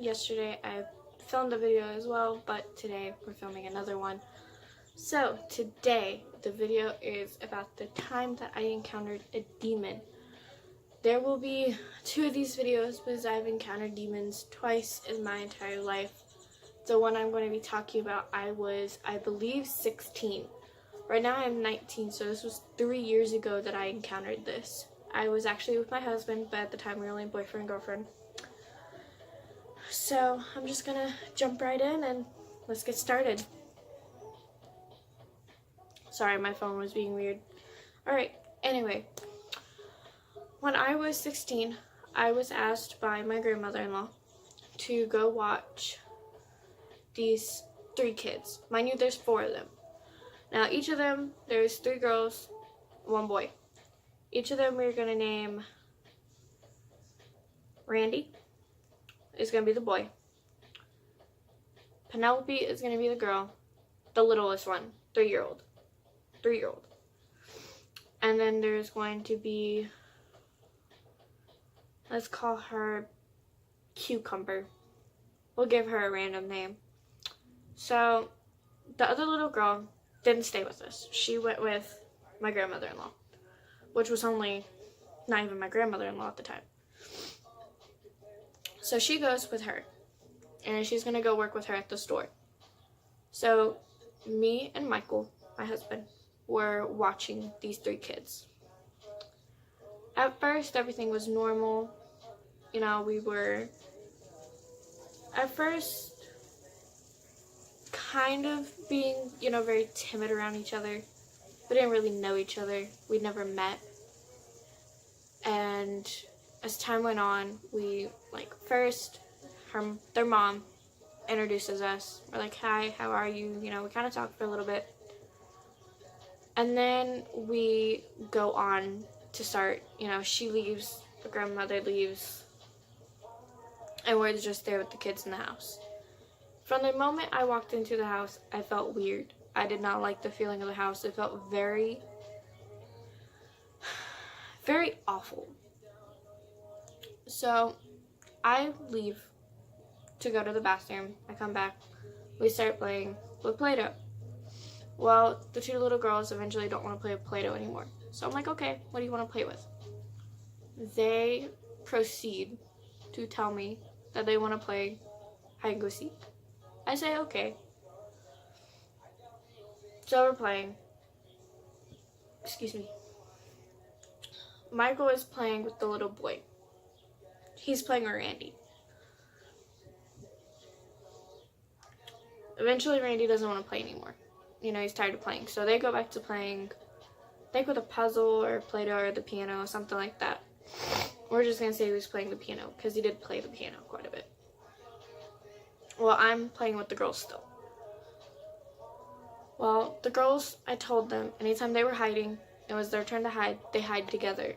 Yesterday I filmed a video as well, but today we're filming another one. So today the video is about the time that I encountered a demon. There will be 2 of these videos because I've encountered demons twice in my entire life. The one I'm going to be talking about, I was, I believe, 16. Right now I'm 19, so this was 3 years ago that I encountered this. I was actually with my husband, but at the time we were only boyfriend and girlfriend. So I'm just gonna jump right in and let's get started. Sorry, my phone was being weird. Alright, anyway. When I was 16, I was asked by my grandmother-in-law to go watch these 3 kids. Mind you, there's 4 of them. Now, each of them, there's 3 girls, 1 boy. Each of them we're gonna name Randy is going to be the boy. Penelope is going to be the girl. The littlest one, 3-year-old. 3-year-old. And then there's going to be, let's call her Cucumber. We'll give her a random name. So, the other little girl didn't stay with us. She went with my grandmother-in-law, which was only not even my grandmother-in-law at the time. So she goes with her, and she's going to go work with her at the store. So me and Michael, my husband, were watching these 3 kids. At first, everything was normal. You know, we were, at first, kind of being, you know, very timid around each other. We didn't really know each other. We'd never met. And as time went on, we, first, their mom introduces us. We're like, hi, how are you? You know, we kind of talk for a little bit. And then we go on to start, you know, she leaves, the grandmother leaves, and we're just there with the kids in the house. From the moment I walked into the house, I felt weird. I did not like the feeling of the house. It felt very, very awful. So, I leave to go to the bathroom. I come back. We start playing with Play-Doh. Well, the 2 little girls eventually don't want to play with Play-Doh anymore. So I'm like, okay, what do you want to play with? They proceed to tell me that they want to play hide and go seek. I say, okay. So we're playing. Excuse me. Michael is playing with the little boy. He's playing with Randy. Eventually, Randy doesn't want to play anymore. You know, he's tired of playing. So they go back to playing, I think, with a puzzle or Play-Doh or the piano, something like that. We're just going to say he was playing the piano because he did play the piano quite a bit. Well, I'm playing with the girls still. Well, the girls, I told them, anytime they were hiding, it was their turn to hide, they hide together.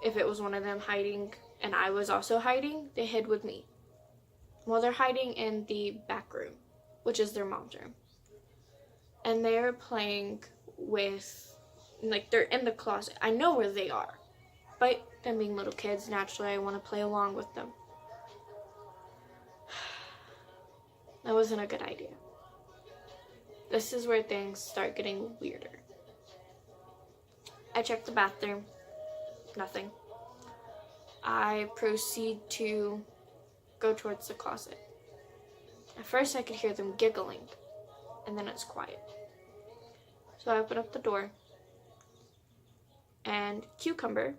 If it was one of them hiding and I was also hiding, they hid with me. Well, they're hiding in the back room, which is their mom's room. And they're playing with, they're in the closet. I know where they are. But them being little kids, naturally I want to play along with them. That wasn't a good idea. This is where things start getting weirder. I check the bathroom. Nothing. I proceed to go towards the closet. At first I could hear them giggling, and then it's quiet. So I open up the door, and Cucumber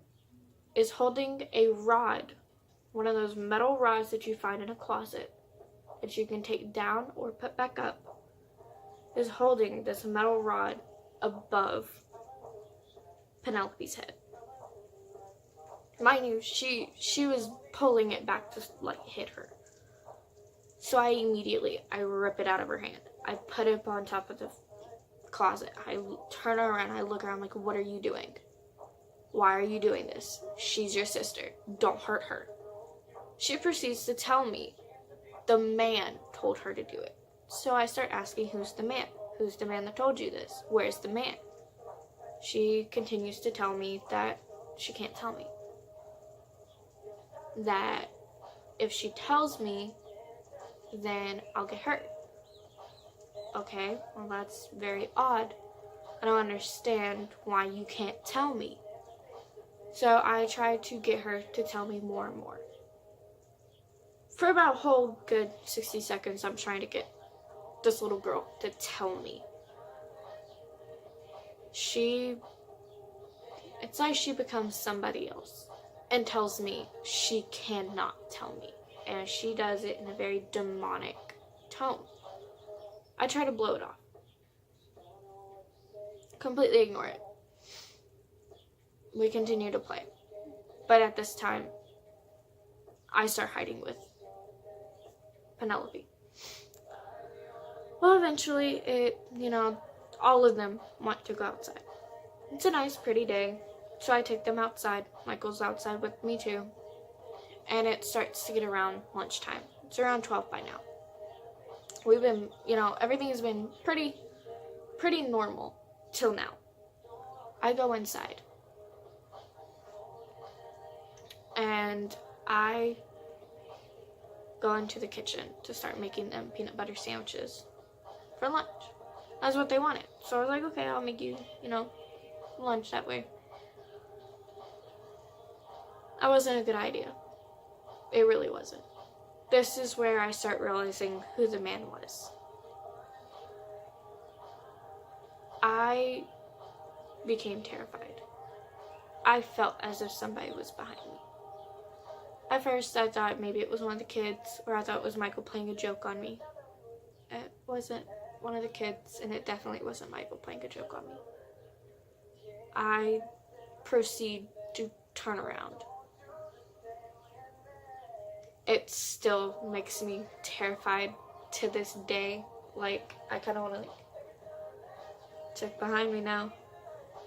is holding a rod, one of those metal rods that you find in a closet that you can take down or put back up, is holding this metal rod above Penelope's head. Mind you, she was pulling it back to hit her. So I rip it out of her hand. I put it up on top of the closet. I turn around, I look around like, what are you doing? Why are you doing this? She's your sister. Don't hurt her. She proceeds to tell me the man told her to do it. So I start asking, who's the man? Who's the man that told you this? Where's the man? She continues to tell me that she can't tell me. That if she tells me, then I'll get hurt. Okay, well, that's very odd. I don't understand why you can't tell me. So I tried to get her to tell me more and more. For about a whole good 60 seconds, I'm trying to get this little girl to tell me. It's like she becomes somebody else and tells me she cannot tell me. And she does it in a very demonic tone. I try to blow it off. Completely ignore it. We continue to play. But at this time, I start hiding with Penelope. Well, eventually, all of them want to go outside. It's a nice, pretty day, so I take them outside. Michael's outside with me too. And it starts to get around lunchtime. It's around 12 by now. We've been, everything has been pretty normal till now. I go inside. And I go into the kitchen to start making them peanut butter sandwiches for lunch. That's what they wanted. So I was like, okay, I'll make you, lunch that way. That wasn't a good idea. It really wasn't. This is where I start realizing who the man was. I became terrified. I felt as if somebody was behind me. At first, I thought maybe it was one of the kids, or I thought it was Michael playing a joke on me. It wasn't one of the kids, and it definitely wasn't Michael playing a joke on me. I proceed to turn around. It still makes me terrified to this day. Like, I kind of want to, check behind me now.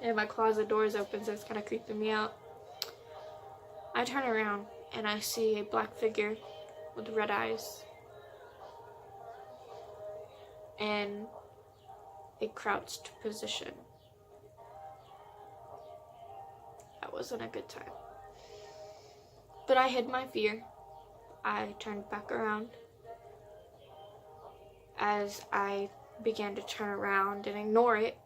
And my closet door is open, so it's kind of creeping me out. I turn around, and I see a black figure with red eyes. And a crouched position. That wasn't a good time. But I hid my fear. I turned back around. As I began to turn around and ignore it,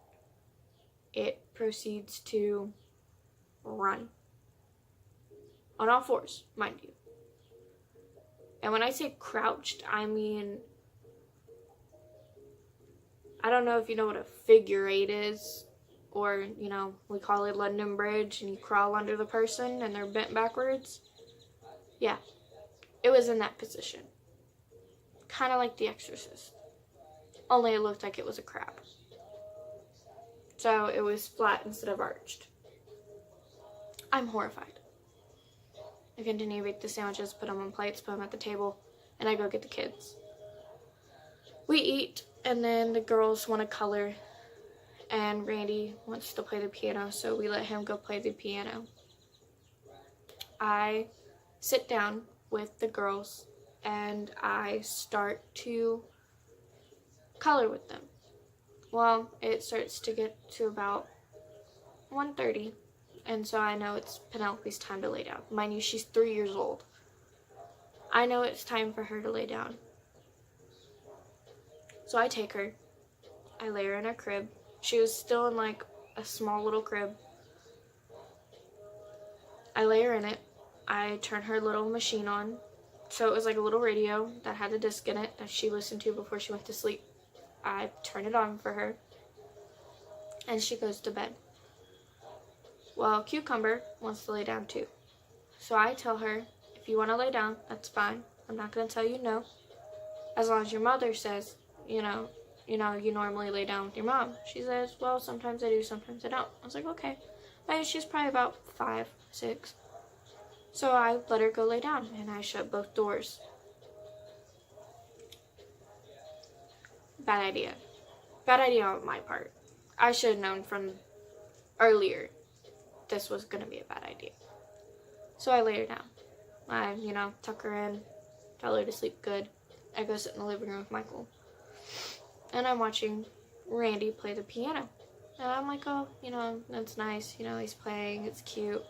it proceeds to run. On all fours, mind you. And when I say crouched, I mean, I don't know if you know what a figure eight is, or, we call it London Bridge, and you crawl under the person and they're bent backwards. Yeah, it was in that position. Kind of like The Exorcist. Only it looked like it was a crab. So it was flat instead of arched. I'm horrified. I continue to make the sandwiches, put them on plates, put them at the table, and I go get the kids. We eat, and then the girls want to color, and Randy wants to play the piano, so we let him go play the piano. I sit down with the girls, and I start to color with them. Well, it starts to get to about 1:30, and so I know it's Penelope's time to lay down. Mind you, she's 3 years old. I know it's time for her to lay down. So I take her. I lay her in a crib. She was still in like a small little crib. I lay her in it. I turn her little machine on. So it was like a little radio that had a disc in it that she listened to before she went to sleep. I turn it on for her. And she goes to bed. Well, Cucumber wants to lay down too. So I tell her, if you want to lay down, that's fine. I'm not going to tell you no. As long as your mother says, you normally lay down with your mom. She says, well, sometimes I do, sometimes I don't. I was like, okay. And she's probably about 5, 6. So I let her go lay down, and I shut both doors. Bad idea. Bad idea on my part. I should have known from earlier this was going to be a bad idea. So I lay her down. I, tuck her in, tell her to sleep good. I go sit in the living room with Michael. And I'm watching Randy play the piano. And I'm like, oh, that's nice. He's playing. It's cute.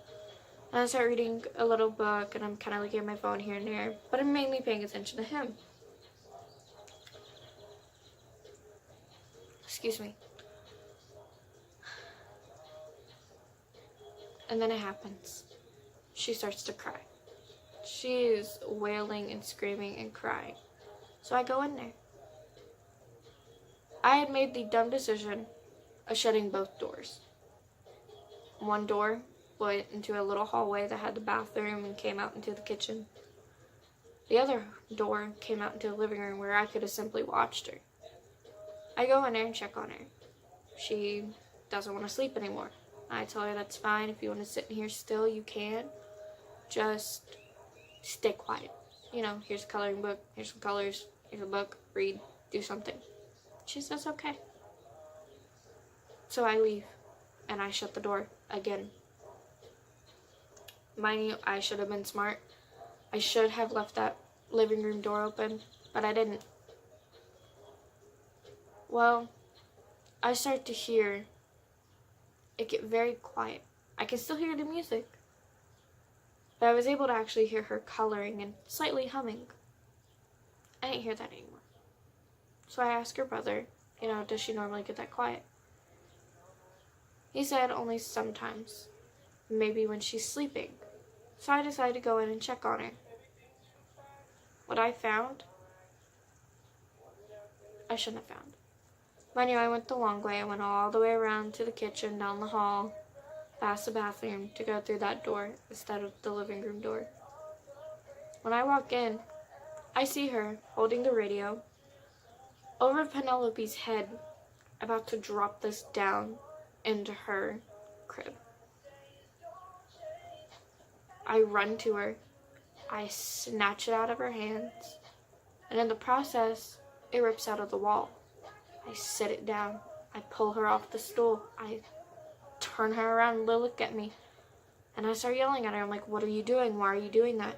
And I start reading a little book, and I'm kind of looking at my phone here and there, but I'm mainly paying attention to him. Excuse me. And then it happens. She starts to cry. She is wailing and screaming and crying. So I go in there. I had made the dumb decision of shutting both doors. One door went into a little hallway that had the bathroom and came out into the kitchen. The other door came out into the living room where I could have simply watched her. I go in there and check on her. She doesn't want to sleep anymore. I tell her that's fine. If you want to sit in here still, you can. Just stay quiet. You know, here's a coloring book, here's some colors, here's a book, read, do something. She says okay. So I leave and I shut the door again. Mind you, I should have been smart. I should have left that living room door open, but I didn't. Well, I start to hear it get very quiet. I can still hear the music, but I was able to actually hear her coloring and slightly humming. I didn't hear that anymore. So I asked her brother, does she normally get that quiet? He said only sometimes, maybe when she's sleeping. So I decided to go in and check on her. What I found, I shouldn't have found. Mind you, I went the long way. I went all the way around to the kitchen, down the hall, past the bathroom to go through that door instead of the living room door. When I walk in, I see her holding the radio over Penelope's head, about to drop this down into her crib. I run to her. I snatch it out of her hands, and in the process, it rips out of the wall. I sit it down. I pull her off the stool. I turn her around and look at me, and I start yelling at her. I'm like, what are you doing? Why are you doing that?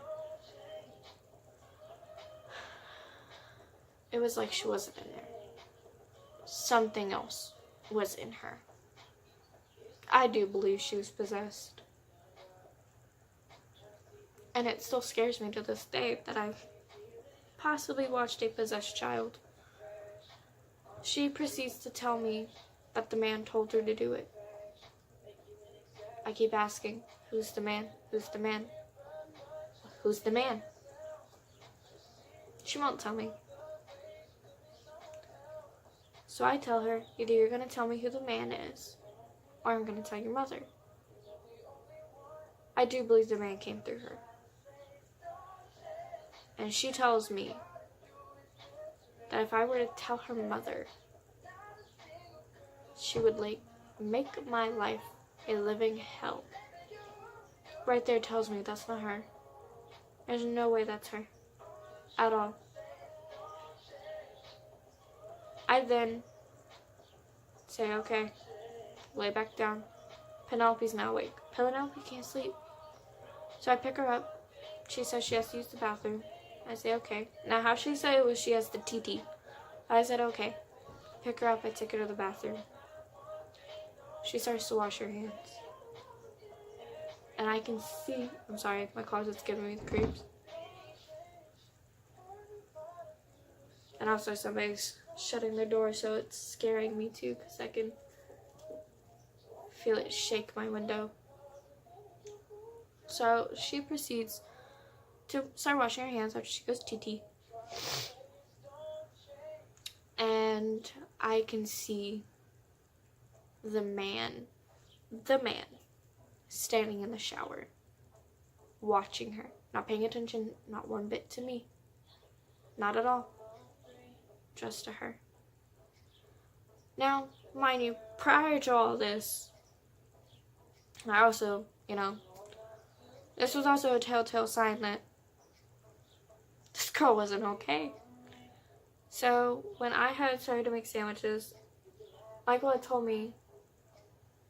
It was like she wasn't in there. Something else was in her. I do believe she was possessed. And it still scares me to this day that I've possibly watched a possessed child. She proceeds to tell me that the man told her to do it. I keep asking, who's the man? Who's the man? Who's the man? She won't tell me. So I tell her, either you're going to tell me who the man is, or I'm going to tell your mother. I do believe the man came through her. And she tells me that if I were to tell her mother, she would make my life a living hell. Right there tells me that's not her. There's no way that's her. At all. I then say, okay, lay back down. Penelope's now awake. Penelope can't sleep. So I pick her up. She says she has to use the bathroom. I say, okay. Now, how she said it was she has the TT. I said, okay. Pick her up. I take her to the bathroom. She starts to wash her hands. And I can see, I'm sorry, my closet's giving me the creeps. And also somebody's shutting their door, so it's scaring me too, because I can feel it shake my window. So she proceeds to start washing her hands after she goes TT. And I can see the man standing in the shower, watching her, not paying attention, not one bit to me, not at all, just to her. Now, mind you, prior to all this, I also, this was also a telltale sign that this girl wasn't okay. So, when I had started to make sandwiches, Michael had told me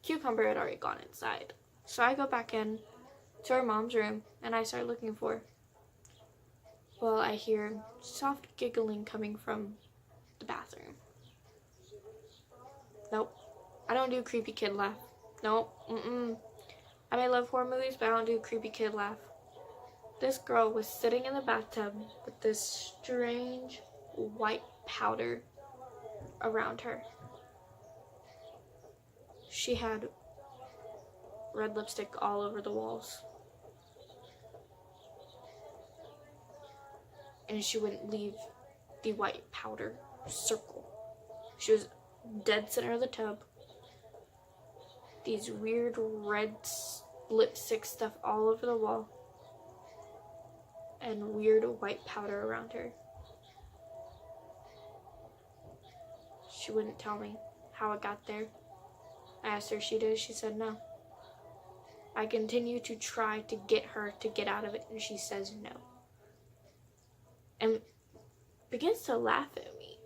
Cucumber had already gone inside. So I go back in to her mom's room, and I start looking for her. Well, I hear soft giggling coming from the bathroom. Nope. I don't do creepy kid laugh. Nope. I may love horror movies, but I don't do creepy kid laugh. This girl was sitting in the bathtub with this strange white powder around her. She had red lipstick all over the walls. And she wouldn't leave the white powder circle. She was dead center of the tub. These weird red lipstick stuff all over the wall. And weird white powder around her. She wouldn't tell me how it got there. I asked her if she did. She said no. I continue to try to get her to get out of it, and she says no. And begins to laugh at me.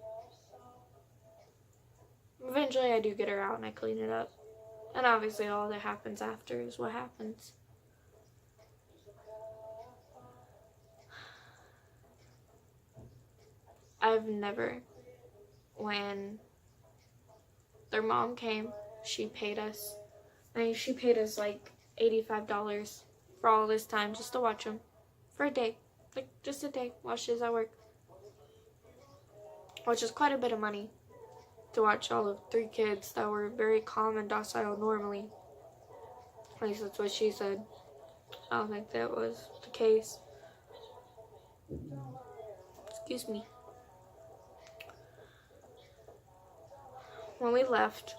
Eventually I do get her out and I clean it up. And obviously all that happens after is what happens. I've never, when their mom came, she paid us like $85 for all this time just to watch them for a day. Like, just a day, watch this at work. Which is quite a bit of money to watch all of 3 kids that were very calm and docile normally. At least that's what she said. I don't think that was the case. Excuse me. When we left,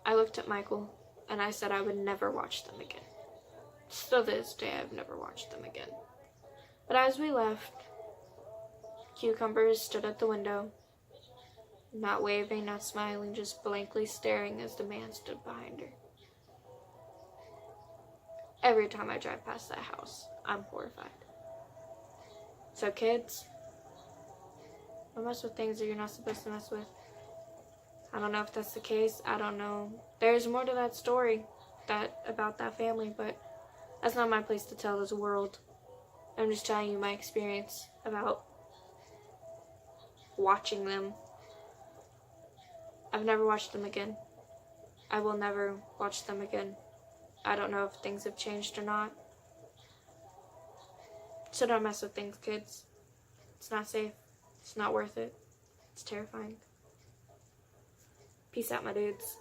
I looked at Michael and I said I would never watch them again. Still to this day, I've never watched them again. But as we left, Cucumber stood at the window, not waving, not smiling, just blankly staring as the man stood behind her. Every time I drive past that house, I'm horrified. So kids, don't mess with things that you're not supposed to mess with. I don't know if that's the case. I don't know. There's more to that story about that family, but that's not my place to tell this world. I'm just telling you my experience about watching them. I've never watched them again. I will never watch them again. I don't know if things have changed or not. So don't mess with things, kids. It's not safe. It's not worth it. It's terrifying. Peace out, my dudes.